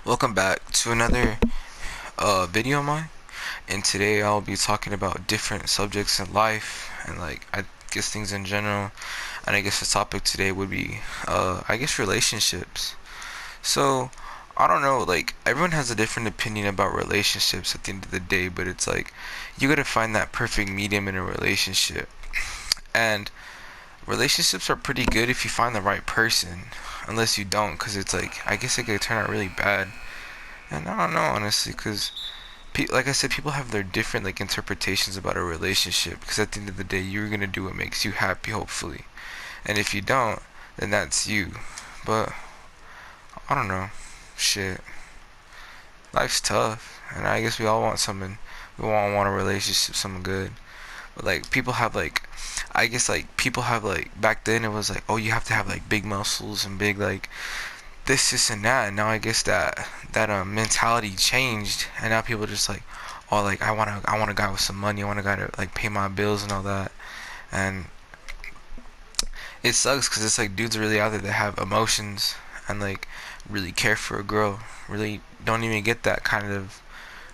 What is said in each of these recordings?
Welcome back to another video of mine, and today I'll be talking about different subjects in life and I guess things in general. And I guess the topic today would be I guess relationships. So I don't know, like everyone has a different opinion about relationships at the end of the day, but it's like you gotta find that perfect medium in a relationship. And relationships are pretty good if you find the right person, unless you don't, because it's like I guess it could turn out really bad. And I don't know honestly, because like I said, people have their different like interpretations about a relationship. Because at the end of the day, you're gonna do what makes you happy, hopefully. And if you don't, then that's you. But I don't know, shit. Life's tough, and I guess we all want something. We all want a relationship, something good. But like people have like, I guess like people have like back then it was like, oh, you have to have like big muscles and big like this and that. And now I guess that mentality changed, and now people just like, oh, like I want a guy with some money. I want a guy to like pay my bills and all that. And it sucks because it's like dudes really out there that have emotions and like really care for a girl. Really don't even get that kind of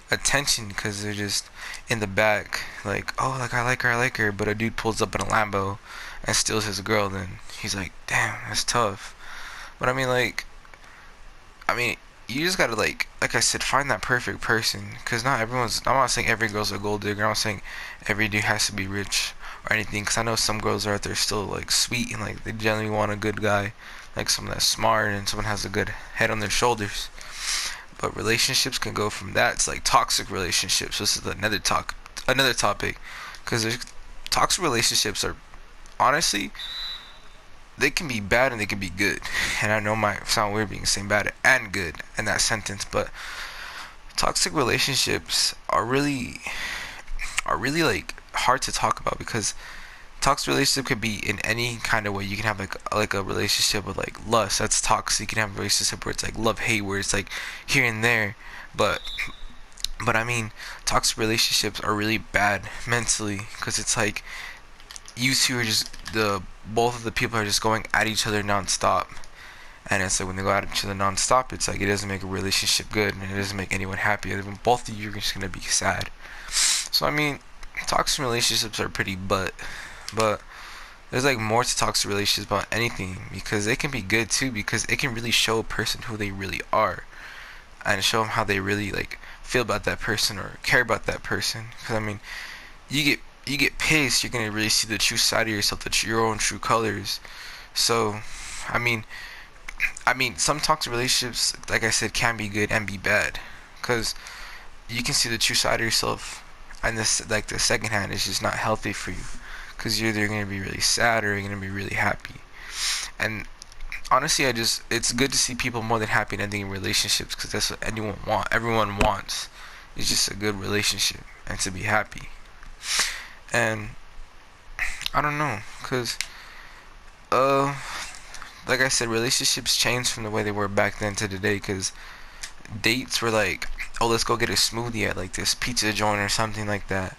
attention because they're just in the back like, oh, like I like her. But a dude pulls up in a Lambo and steals his girl, then he's like, damn, that's tough. But I mean, you just gotta like I said, find that perfect person. Cause not everyone's. I'm not saying every girl's a gold digger. I'm not saying every dude has to be rich or anything. Cause I know some girls are out there still like sweet and like they genuinely want a good guy, like someone that's smart and someone has a good head on their shoulders. But relationships can go from that to like toxic relationships. This is another topic. Cause toxic relationships are honestly they can be bad and they can be good. And I know it might sound weird being saying bad and good in that sentence, but toxic relationships are really like hard to talk about because toxic relationship could be in any kind of way. You can have like a relationship with like lust, that's toxic. You can have a relationship where it's like love hate, where it's like here and there. But I mean, toxic relationships are really bad mentally because it's like you two are just the both of the people are just going at each other nonstop. And it's like when they go at each other nonstop, it's like it doesn't make a relationship good and it doesn't make anyone happy. And both of you are just gonna be sad. So I mean, toxic relationships are pretty but there's like more to toxic relationships about anything because they can be good too because it can really show a person who they really are and show them how they really like feel about that person or care about that person. Because I mean, you get pissed, you're gonna really see the true side of yourself, your own true colors. So, I mean, some toxic relationships, like I said, can be good and be bad, cause you can see the true side of yourself, and this like the second hand is just not healthy for you, cause you're either gonna be really sad or you're gonna be really happy. And honestly, it's good to see people more than happy and ending in relationships, cause that's what everyone wants, is just a good relationship and to be happy. And I don't know, cause uh like I said, relationships changed from the way they were back then to today. Because dates were like, oh, let's go get a smoothie at like this pizza joint or something like that.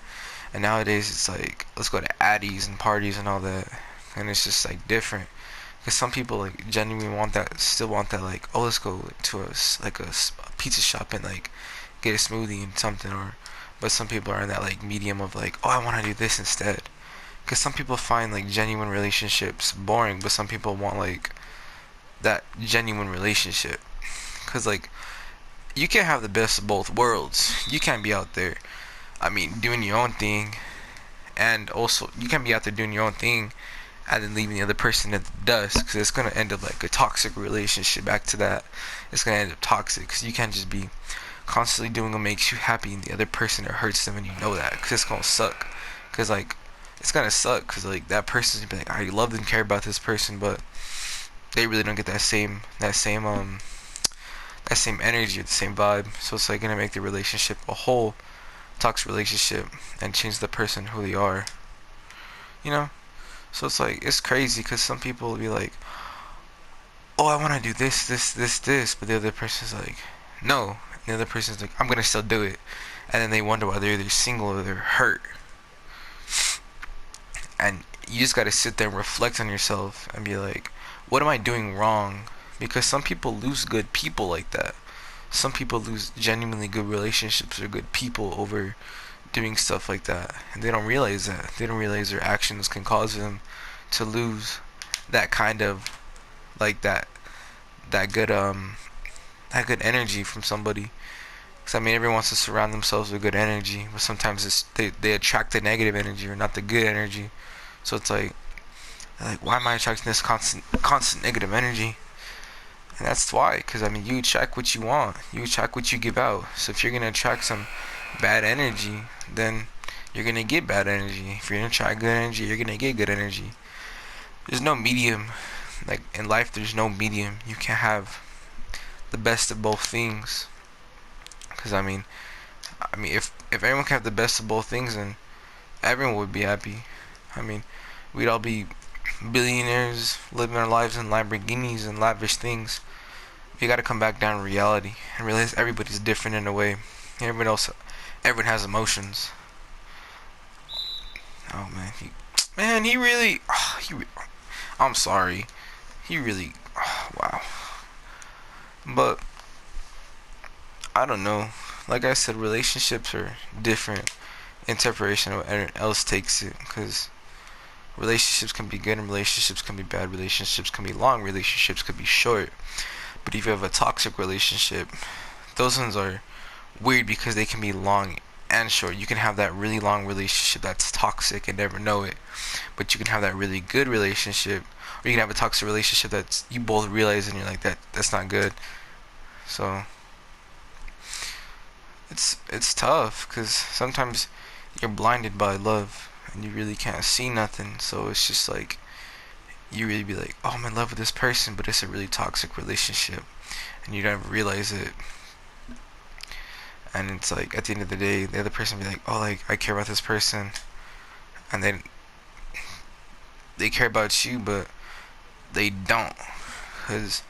And nowadays it's like, let's go to Addie's and parties and all that. And it's just like different. Because some people like genuinely want that, still want that, like, oh, let's go to a pizza shop and like get a smoothie and something. Or, but some people are in that like medium of like, oh, I want to do this instead. Because some people find like genuine relationships boring, but some people want like that genuine relationship. Because like you can't have the best of both worlds. You can't be out there, I mean, doing your own thing, and also you can't be out there doing your own thing and then leaving the other person in the dust, because it's gonna end up like a toxic relationship. Back to that, it's gonna end up toxic because you can't just be constantly doing what makes you happy and the other person, it hurts them, and you know that, because it's gonna suck. Because like it's gonna suck because like that person's gonna be like, I love and care about this person, but they really don't get that same energy or the same vibe. So it's like gonna make the relationship a whole toxic relationship and change the person who they are. You know. So it's like it's crazy because some people will be like, oh, I want to do this, but the other person's like, no. And the other person's like, I'm gonna still do it. And then they wonder why they're either single or they're hurt. And you just gotta sit there and reflect on yourself and be like, what am I doing wrong? Because some people lose good people like that. some people lose genuinely good relationships or good people over doing stuff like that, and they don't realize that. They don't realize their actions can cause them to lose that kind of like that good that good energy from somebody. Because I mean, everyone wants to surround themselves with good energy, but sometimes they attract the negative energy or not the good energy. So it's like why am I attracting this constant negative energy? And that's why, because I mean, you attract what you want, you attract what you give out. So if you're gonna attract some bad energy, then you're gonna get bad energy. If you're gonna attract good energy, you're gonna get good energy. There's no medium. Like in life, there's no medium. You can't have the best of both things. Because I mean, if everyone can have the best of both things, then everyone would be happy. I mean, we'd all be billionaires living our lives in Lamborghinis and lavish things. You got to come back down to reality and realize everybody's different in a way. Everyone has emotions. Oh man, he really, I'm sorry, he really, wow. But I don't know. Like I said, relationships are different interpretation of what everyone else takes it. Because relationships can be good and relationships can be bad. Relationships can be long. Relationships can be short. But if you have a toxic relationship, those ones are weird because they can be long and short. You can have that really long relationship that's toxic and never know it. But you can have that really good relationship, or you can have a toxic relationship that's you both realize and you're like that's not good. So it's tough because sometimes you're blinded by love and you really can't see nothing. So it's just like you really be like, oh, I'm in love with this person, but it's a really toxic relationship, and you never realize it. And it's like at the end of the day, the other person be like, oh, like I care about this person, and then they care about you, but they don't, because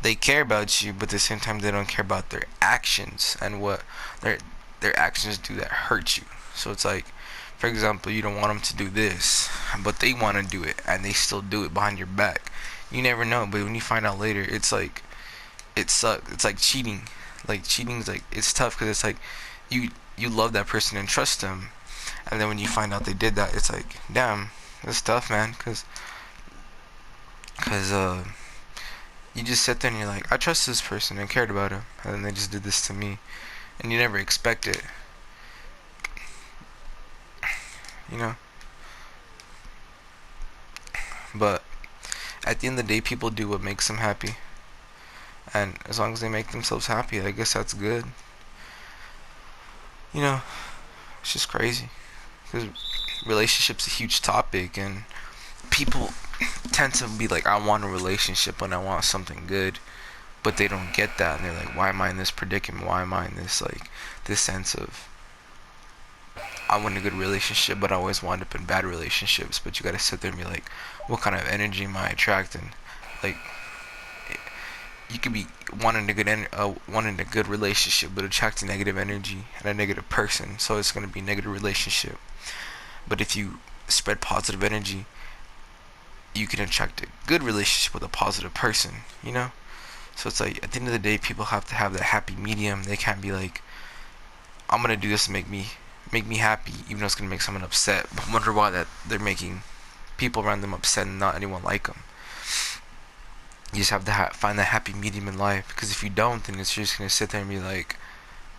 they care about you, but at the same time they don't care about their actions and what their actions do that hurt you. So it's like, for example, you don't want them to do this, but they want to do it, and they still do it behind your back. You never know, but when you find out later, it's like it sucks. It's like cheating. Like cheating's like it's tough because it's like you love that person and trust them, and then when you find out they did that, it's like damn, it's tough, man. Cause you just sit there and you're like, I trust this person and cared about him, and then they just did this to me, and you never expect it, you know. But at the end of the day, people do what makes them happy, and as long as they make themselves happy, I guess that's good. You know, it's just crazy because relationships a huge topic, and people tend to be like, I want a relationship and I want something good, but they don't get that, and they're like, why am I in this predicament? Why am I in this this sense of I want a good relationship, but I always wind up in bad relationships. But you gotta sit there and be like, what kind of energy am I attracting? Like, you could be wanting a good relationship, but attracting negative energy and a negative person, so it's gonna be a negative relationship. But if you spread positive energy, you can attract a good relationship with a positive person, you know. So it's like at the end of the day, people have to have that happy medium. They can't be like, I'm gonna do this to make me happy, even though it's gonna make someone upset. But wonder why that they're making people around them upset and not anyone like them. You just have to find that happy medium in life, because if you don't, then it's just gonna sit there and be like,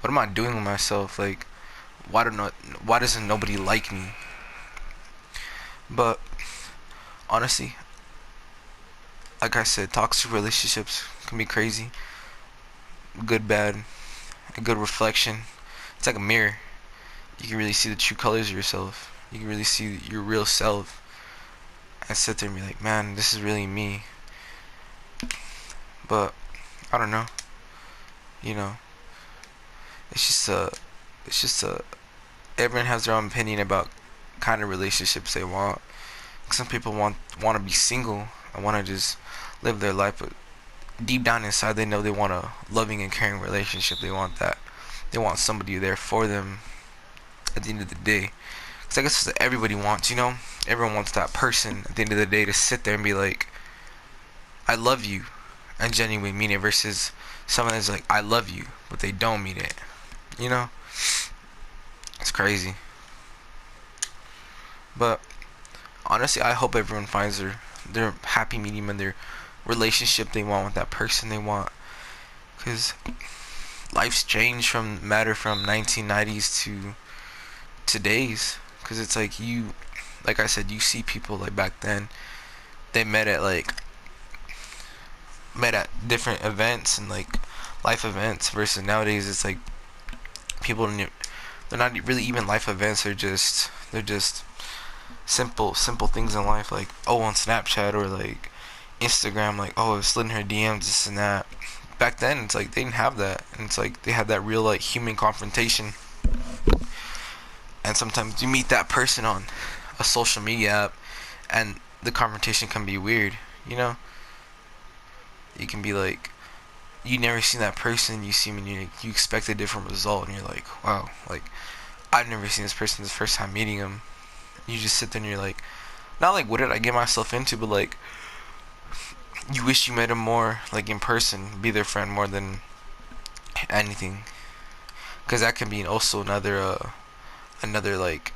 what am I doing with myself? Like, why doesn't nobody like me? But honestly, like I said, toxic relationships can be crazy. Good, bad, a good reflection. It's like a mirror. You can really see the true colors of yourself. You can really see your real self, and sit there and be like, man, this is really me. But I don't know. You know, it's just everyone has their own opinion about kind of relationships they want. Some people want to be single and want to just live their life, but deep down inside they know they want a loving and caring relationship. They want that. They want somebody there for them at the end of the day. Because I guess that's what everybody wants, you know? Everyone wants that person at the end of the day to sit there and be like, I love you, and genuinely mean it, versus someone that's like, I love you, but but they don't mean it. You know, it's crazy. But honestly, I hope everyone finds their happy medium and their relationship they want with that person they want. Cause life's changed from 1990s to today's. Cause it's like like I said, you see people like back then, they met at different events and like life events, versus nowadays it's like people they're not really even life events. They're just simple things in life, like on Snapchat or like Instagram, like slid in her DMs, this and that. Back then it's like they didn't have that, and it's like they had that real like human confrontation. And sometimes you meet that person on a social media app, and the confrontation can be weird. You know, you can be like, you never seen that person, you see them and you expect a different result, and you're like, wow, like I've never seen this person, this first time meeting him. You just sit there and you're like, not like what did I get myself into, but like you wish you met him more like in person, be their friend more than anything. Because that can be also another like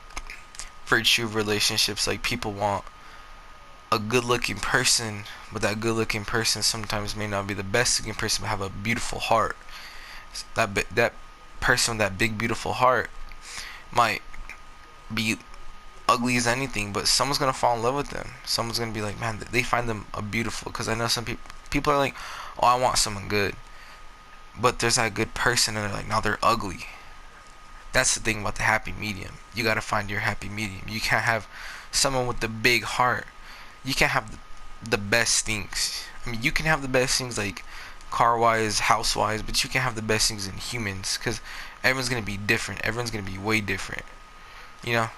virtue of relationships. Like people want a good looking person, but that good looking person sometimes may not be the best looking person, but have a beautiful heart. That person with that big beautiful heart might be ugly as anything, but someone's gonna fall in love with them. Someone's gonna be like, man, they find them a beautiful. Because I know some people are like, oh, I want someone good, but there's that good person and they're like, no, they're ugly. That's the thing about the happy medium. You gotta find your happy medium. You can't have someone with the big heart. You can't have the best things. I mean, you can have the best things like car wise, house wise, but you can't have the best things in humans, because everyone's gonna be different. Everyone's gonna be way different. You know,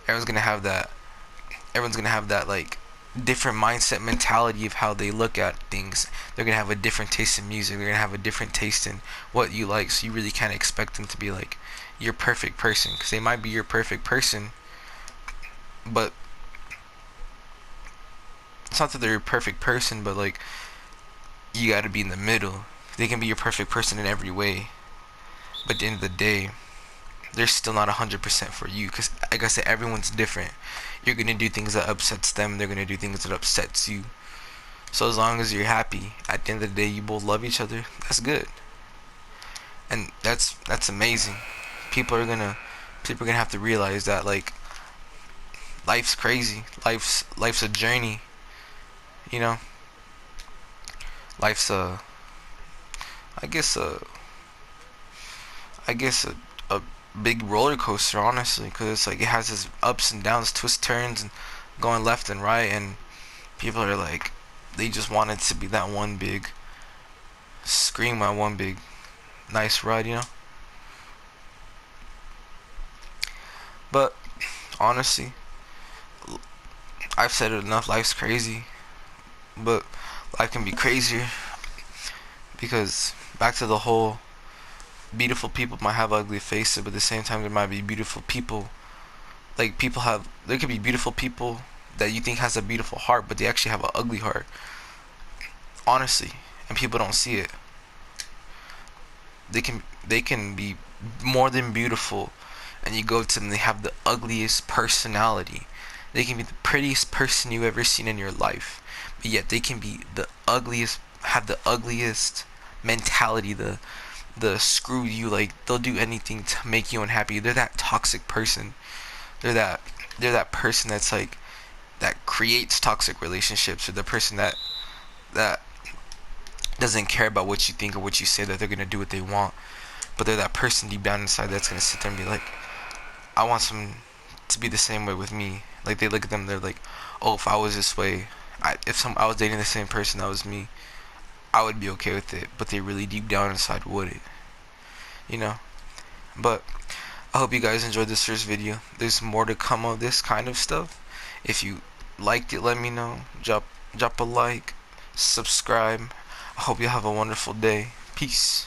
everyone's gonna have that. Everyone's gonna have that like different mindset, mentality of how they look at things. They're gonna have a different taste in music. They're gonna have a different taste in what you like. So you really can't expect them to be like your perfect person, because they might be your perfect person, but it's not that they're a perfect person, but like you gotta be in the middle. They can be your perfect person in every way, but at the end of the day, they're still not 100% for you, because like I said, everyone's different. You're gonna do things that upsets them, they're gonna do things that upsets you. So as long as you're happy, at the end of the day you both love each other, that's good. And that's amazing. People are gonna have to realize that like life's crazy. Life's a journey. You know, life's a I guess a big roller coaster, honestly, because it's like it has its ups and downs, twists, turns, and going left and right, and people are like, they just want it to be that one big scream, that one big nice ride, you know. But honestly, I've said it enough. Life's crazy, but life can be crazier, because back to the whole beautiful people might have ugly faces, but at the same time there might be beautiful people. Like there could be beautiful people that you think has a beautiful heart, but they actually have an ugly heart, honestly, and people don't see it. They can be more than beautiful, and you go to them, they have the ugliest personality. They can be the prettiest person you've ever seen in your life, but yet they can be the ugliest, have the ugliest mentality, the screw you, like they'll do anything to make you unhappy. They're that toxic person. They're that person that's like that creates toxic relationships, or the person that doesn't care about what you think or what you say, that they're gonna do what they want. But they're that person deep down inside that's gonna sit there and be like, I want someone to be the same way with me. Like they look at them, they're like, oh, if I was this way, I was dating the same person that was me, I would be okay with it. But they really deep down inside wouldn't, you know. But I hope you guys enjoyed this first video. There's more to come of this kind of stuff. If you liked it, let me know. Drop a like, subscribe. I hope you have a wonderful day. Peace.